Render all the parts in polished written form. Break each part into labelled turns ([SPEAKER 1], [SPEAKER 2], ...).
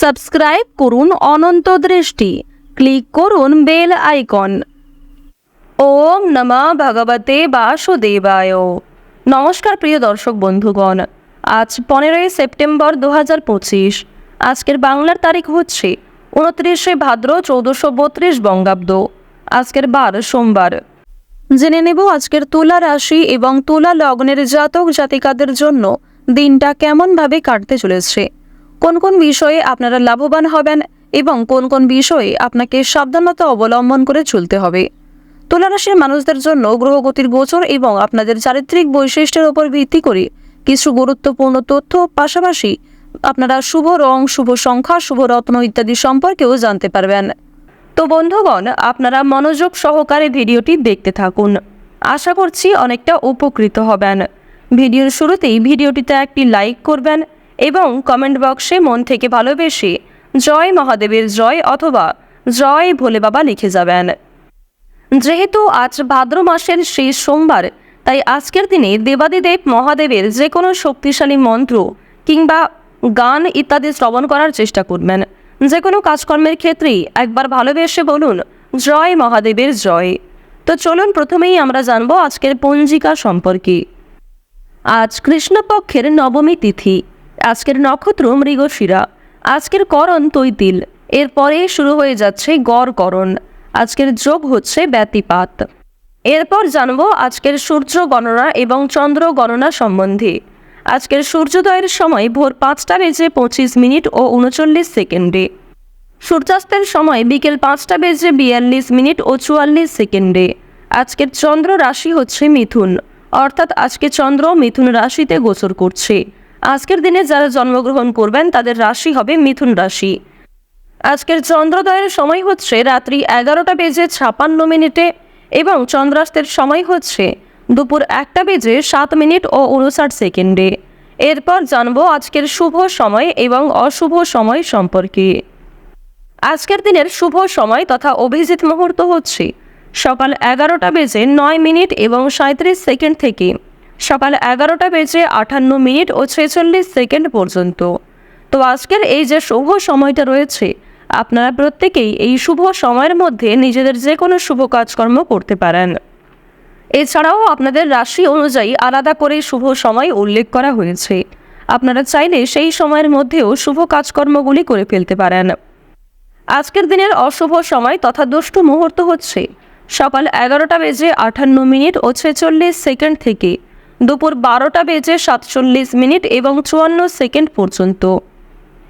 [SPEAKER 1] Subscribe করুন অনন্ত দৃষ্টি, click করুন বেল আইকন। ওম নমঃ ভগবতে বাসুদেবায়। নমস্কার প্রিয় দর্শক বন্ধুগণ, আজ 15 সেপ্টেম্বর 2025। আজকের বাংলার তারিখ হচ্ছে 29 ভাদ্র 1432 বঙ্গাব্দ। আজকের বার সোমবার। জেনে নেব আজকের তুলা রাশি এবং তুলা লগ্নের জাতক জাতিকাদের জন্য দিনটা কেমনভাবে কাটতে চলেছে, কোন কোন বিষয়ে আপনারা লাভবান হবেন এবং কোন কোন বিষয়ে আপনাকে সাবধানতা অবলম্বন করে চলতে হবে। তুলা রাশির মানুষদের জন্য গ্রহগতির গোচর এবং আপনাদের চারিত্রিক বৈশিষ্ট্যের উপর ভিত্তি করে কিছু গুরুত্বপূর্ণ তথ্য, পাশাপাশি আপনারা শুভ রং, শুভ সংখ্যা, শুভ রত্ন ইত্যাদি সম্পর্কেও জানতে পারবেন। তো বন্ধুগণ, আপনারা মনোযোগ সহকারে ভিডিওটি দেখতে থাকুন। আশা করছি অনেকটা উপকৃত হবেন। ভিডিওর শুরুতেই ভিডিওটিতে একটি লাইক করবেন এবং কমেন্ট বক্সে মন থেকে ভালোবেসে জয় মহাদেবের জয় অথবা জয় ভোলে বাবা লিখে যাবেন। যেহেতু আজ ভাদ্র মাসের শেষ সোমবার, তাই আজকের দিনে দেবাদিদেব মহাদেবের যে কোনো শক্তিশালী মন্ত্র কিংবা গান ইত্যাদি শ্রবণ করার চেষ্টা করবেন। যে কোনো কাজকর্মের ক্ষেত্রেই একবার ভালোবেসে বলুন জয় মহাদেবের জয়। তো চলুন প্রথমেই আমরা জানবো আজকের পঞ্জিকা সম্পর্কে। আজ কৃষ্ণপক্ষের নবমী তিথি। আজকের নক্ষত্র মৃগশিরা। আজকের করণ তৈতিল। এরপরে শুরু হয়ে যাচ্ছে গড়করণ। আজকের যোগ হচ্ছে ব্যতিপাত। এরপর জানবো আজকের সূর্য গণনা এবং চন্দ্র গণনা সম্বন্ধে। আজকের সূর্যোদয়ের সময় ভোর 5:25 ও 39 সেকেন্ডে। সূর্যাস্তের সময় বিকেল 5:42 ও 44 সেকেন্ডে। আজকের চন্দ্র রাশি হচ্ছে মিথুন, অর্থাৎ আজকে চন্দ্র মিথুন রাশিতে গোচর করছে। আজকের দিনে যারা জন্মগ্রহণ করবেন তাদের রাশি হবে মিথুন রাশি। আজকের চন্দ্রোদয়ের সময় হচ্ছে রাত্রি 11:56 এবং চন্দ্রাস্তের সময় হচ্ছে দুপুর 1:07 ও 59 সেকেন্ডে। এরপর জানবো আজকের শুভ সময় এবং অশুভ সময় সম্পর্কে। আজকের দিনের শুভ সময় তথা অভিজিৎ মুহূর্ত হচ্ছে সকাল 11:09 এবং 37 সেকেন্ড থেকে সকাল 11:58 ও 46 সেকেন্ড পর্যন্ত। তো আজকের এই যে শুভ সময়টা রয়েছে, আপনারা প্রত্যেকেই এই শুভ সময়ের মধ্যে নিজেদের যে কোনো শুভ কাজকর্ম করতে পারেন। এছাড়াও আপনাদের রাশি অনুযায়ী আলাদা করে শুভ সময় উল্লেখ করা হয়েছে। আপনারা চাইলে সেই সময়ের মধ্যেও শুভ কাজকর্মগুলি করে ফেলতে পারেন। আজকের দিনের অশুভ সময় তথা দুষ্ট মুহূর্ত হচ্ছে সকাল 11:58 ও 46 সেকেন্ড থেকে দুপুর 12:47 এবং 54 সেকেন্ড পর্যন্ত।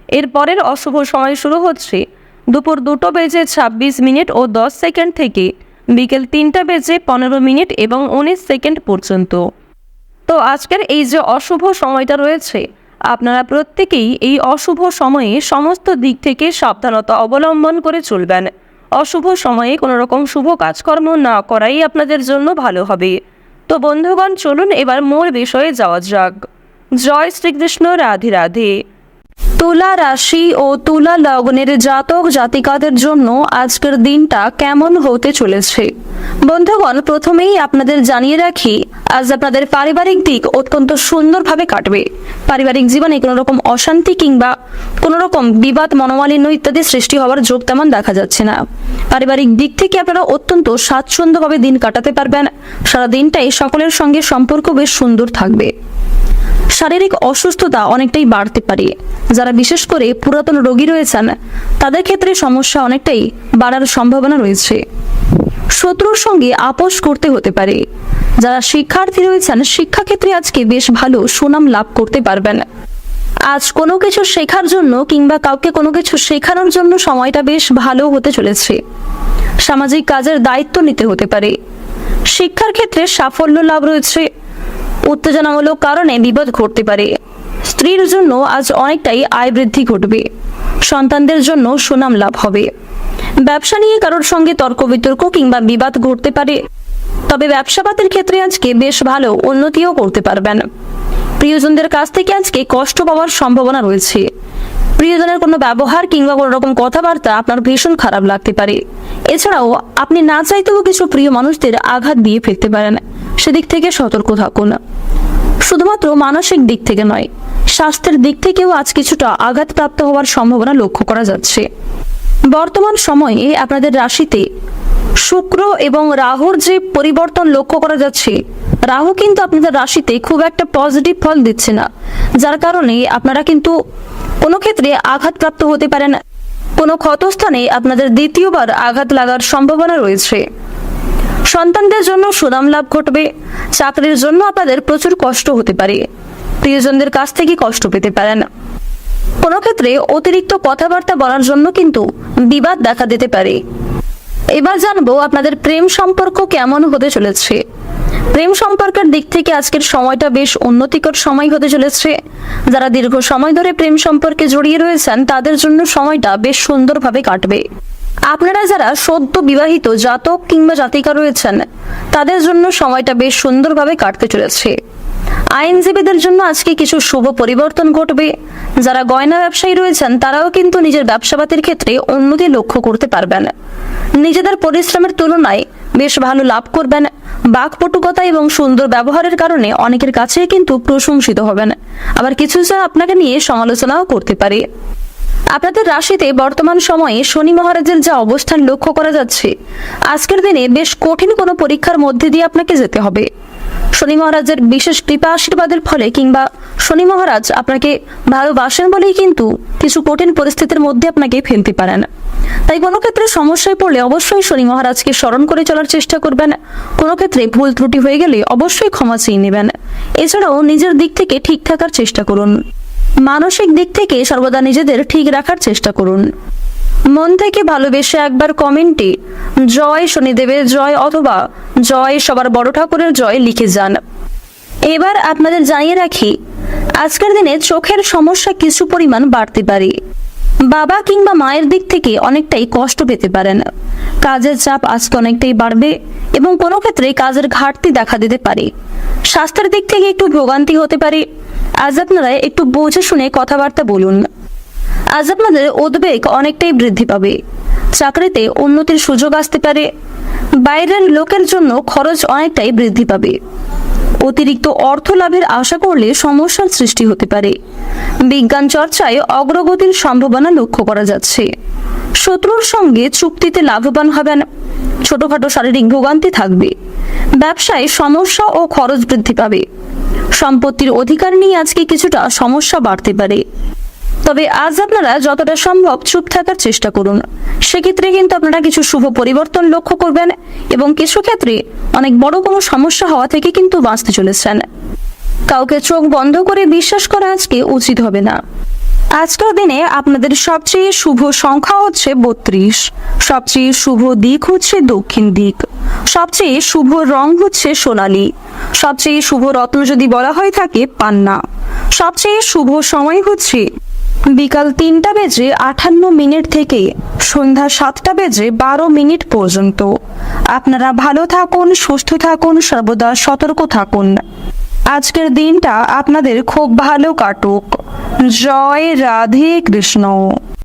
[SPEAKER 1] এরপরের অশুভ সময় শুরু হচ্ছে দুপুর 2:26 ও 10 সেকেন্ড থেকে বিকেল 3:15 এবং 19 সেকেন্ড পর্যন্ত। তো আজকের এই যে অশুভ সময়টা রয়েছে, আপনারা প্রত্যেকেই এই অশুভ সময়ে সমস্ত দিক থেকে সাবধানতা অবলম্বন করে চলবেন। অশুভ সময়ে কোনো রকম শুভ কাজকর্ম না করাই আপনাদের জন্য ভালো হবে। তো বন্ধুগণ, চলুন এবার মূল বিষয়ে যাওয়া যাক। জয় শ্রীকৃষ্ণ, রাধে রাধে। তুলা রাশি ও তুলা লগ্নের জাতক জাতিকাদের জন্য আজকের দিনটা কেমন হতে চলেছে। বন্ধুগণ, প্রথমেই আপনাদের জানিয়ে রাখি, আজ আপনাদের পারিবারিক দিক অত্যন্ত সুন্দরভাবে কাটবে। পারিবারিক জীবনে কোনো রকম অশান্তি কিংবা কোনো রকম বিবাদ, মনোমালিন্য ইত্যাদি সৃষ্টি হওয়ার যোগ তেমন দেখা যাচ্ছে না। পারিবারিক দিক থেকে আপনারা অত্যন্ত স্বাচ্ছন্দ্যভাবে দিন কাটাতে পারবেন। সারা দিনটাই সকলের সঙ্গে সম্পর্ক বেশ সুন্দর থাকবে। শারীরিক অসুস্থতা অনেকটাই বাড়তে পারে। যারা বিশেষ করে পুরাতন রোগী রয়েছেন তাদের ক্ষেত্রে সমস্যা অনেকটাই বাড়ার সম্ভাবনা রয়েছে। শত্রুর সঙ্গে আপোষ করতে হতে পারে। যারা শিক্ষার্থী রয়েছেন শিক্ষাক্ষেত্রে আজকে বেশ ভালো সুনাম লাভ করতে পারবেন। আজ কোনো কিছু শেখার জন্য কিংবা কাউকে কোনো কিছু শেখানোর জন্য সময়টা বেশ ভালো হতে চলেছে। সামাজিক কাজের দায়িত্ব নিতে হতে পারে। শিক্ষার ক্ষেত্রে সাফল্য লাভ রয়েছে। উত্তেজনামূলক কারণে বিপদ ঘটতে পারে। স্ত্রীর জন্য আজ অনেকটাই আয় বৃদ্ধি ঘটবে। সন্তানদের জন্য সুনাম লাভ হবে। ব্যবসা নিয়ে কারোর সঙ্গে তর্ক বিতর্ক কিংবা বিবাদ ঘটতে পারে, তবে ব্যবসাপাতের ক্ষেত্রে আজকে বেশ ভালো উন্নতিও করতে পারবেন। প্রিয়জনদের কাছ থেকে আজকে কষ্ট পাওয়ার সম্ভাবনা রয়েছে। প্রিয়জনের কোনো ব্যবহার কিংবা কোনো রকম কথাবার্তা আপনার ভীষণ খারাপ লাগতে পারে। এছাড়াও আপনি না চাইতেও কিছু প্রিয় মানুষদের আঘাত দিয়ে ফেলতে পারেন। সেদিক থেকে সতর্ক থাকুন। শুধুমাত্র মানসিক দিক থেকে নয়, স্বাস্থ্যের দিক থেকেও আজ কিছুটা আঘাতপ্রাপ্ত হওয়ার সম্ভাবনা লক্ষ্য করা যাচ্ছে। বর্তমান সময়ে আপনাদের রাশিতে শুক্র এবং রাহুর যে পরিবর্তন লক্ষ্য করা যাচ্ছে, রাহু কিন্তু আপনাদের রাশিতে খুব একটা পজিটিভ ফল দিচ্ছে না, যার কারণে আপনারা কিন্তু কোনো ক্ষেত্রে আঘাতপ্রাপ্ত হতে পারেন। কোনো ক্ষতস্থানে আপনাদের দ্বিতীয়বার আঘাত লাগার সম্ভাবনা রয়েছে। সন্তানদের জন্য সুনাম লাভ ঘটবে। চাকরির জন্য আপনাদের প্রচুর কষ্ট হতে পারে, প্রিয়জনদের কাছ থেকে কষ্ট পেতে পারেন। কোনো ক্ষেত্রে অতিরিক্ত কথাবার্তা বলার জন্য কিন্তু বিবাদ দেখা দিতে পারে। এবার জানবো আপনাদের প্রেম সম্পর্ক কেমন হতে চলেছে। প্রেম সম্পর্কের দিক থেকে আজকের সময়টা বেশ উন্নতিকর সময় হতে চলেছে। যারা দীর্ঘ সময় ধরে প্রেম সম্পর্কে জড়িয়ে রয়েছেন তাদের জন্য সময়টা বেশ সুন্দরভাবে কাটবে। আপনারা যারা সদ্য বিবাহিত জাতক কিংবা জাতিকা রয়েছেন তাদের জন্য সময়টা বেশ সুন্দরভাবে কাটতে চলেছে। আইনজীবীদের জন্য আজকে কিছু শুভ পরিবর্তন ঘটবে। যারা গয়না ব্যবসায়ী রয়েছেন তারাও কিন্তু নিজের ব্যবসাপাতির ক্ষেত্রে উন্নতি লক্ষ্য করতে পারবেন। নিজেদের পরিশ্রমের তুলনায় বেশ ভালো লাভ করবেন। বাকপটুকতা এবং সুন্দর ব্যবহারের কারণে অনেকের কাছে কিন্তু প্রশংসিত হবেন, আবার কিছু জন আপনাকে নিয়ে সমালোচনাও করতে পারে। আপনাদের রাশিতে বর্তমান সময়ে শনি মহারাজের যা অবস্থান লক্ষ্য করা যাচ্ছে, আজকের দিনে বেশ কঠিন কোনো পরীক্ষার মধ্যে দিয়ে আপনাকে যেতে হবে। শনি মহারাজের বিশেষ কৃপা আশীর্বাদের ফলে কিংবা শনি মহারাজ আপনাকে ভালোবাসেন বলেই কিন্তু কিছু কঠিন পরিস্থিতির মধ্যে আপনাকে ফেলতে পারেন। তাই কোনো ক্ষেত্রে সমস্যায় পড়লে অবশ্যই শনি মহারাজকে স্মরণ করে চলার চেষ্টা করবেন। কোনো ক্ষেত্রে ভুল ত্রুটি হয়ে গেলে অবশ্যই ক্ষমা চেয়ে নেবেন। এছাড়াও নিজের দিক থেকে ঠিক থাকার চেষ্টা করুন। মানসিক দিক থেকে সর্বদা নিজেদের ঠিক রাখার চেষ্টা করুন। মন থেকে ভালোবেসে একবার কমেন্টে জয় শনিদেবের জয় অথবা জয় সবার বড় ঠাকুরের জয় লিখে যান। এবার আপনাদের জানিয়ে রাখি, আজকের দিনে চোখের সমস্যা কিছু পরিমাণ বাড়তে পারে। বাবা কিংবা মায়ের দিক থেকে অনেকটাই কষ্ট পেতে পারেন। কাজের চাপ আজকে অনেকটাই বাড়বে এবং কোনো ক্ষেত্রে কাজের ঘাটতি দেখা দিতে পারে। স্বাস্থ্যের দিক থেকে একটু ভোগান্তি হতে পারে। আজ আপনারা একটু বুঝে শুনে কথাবার্তা বলুন। আজ আপনাদের উদ্বেগ অনেকটাই বৃদ্ধি পাবে। চাকরিতে উন্নতির সুযোগ আসতে পারে। বাইরের লোকের জন্য খরচ অনেকটাই বৃদ্ধি পাবে। অতিরিক্ত অর্থ লাভের আশা করলে সমস্যার সৃষ্টি হতে পারে। বিজ্ঞান চর্চায় অগ্রগতির সম্ভাবনা লক্ষ্য করা যাচ্ছে। শত্রুর সঙ্গে চুক্তিতে লাভবান হবেন। ছোটখাটো শারীরিক ভোগান্তি থাকবে। ব্যবসায় সমস্যা ও খরচ বৃদ্ধি পাবে। সম্পত্তির অধিকার নিয়ে আজকে কিছুটা সমস্যা বাড়তে পারে। তবে আজ আপনারা যতটা সম্ভব চুপ থাকার চেষ্টা করুন। সেক্ষেত্রে কিন্তু আপনারা কিছু শুভ পরিবর্তন লক্ষ্য করবেন এবং কিছু ক্ষেত্রে অনেক বড় কোনো সমস্যা হওয়া থেকে কিন্তু বাঁচতে চলেছেন। কাউকে চোখ বন্ধ করে বিশ্বাস করা আজকে উচিত হবে না। আজকের দিনে আপনাদের সবচেয়ে শুভ সংখ্যা হচ্ছে 32, সবচেয়ে শুভ দিক হচ্ছে দক্ষিণ দিক, সবচেয়ে শুভ রং হচ্ছে সোনালী, সবচেয়ে শুভ রত্ন যদি বলা হয়ে থাকে পান্না, সবচেয়ে শুভ সময় হচ্ছে বিকাল 3:58 থেকে সন্ধ্যা 7:12 পর্যন্ত। আপনারা ভালো থাকুন, সুস্থ থাকুন, সর্বদা সতর্ক থাকুন। আজকের দিনটা আপনাদের খুব ভালো কাটুক। জয় রাধে কৃষ্ণ।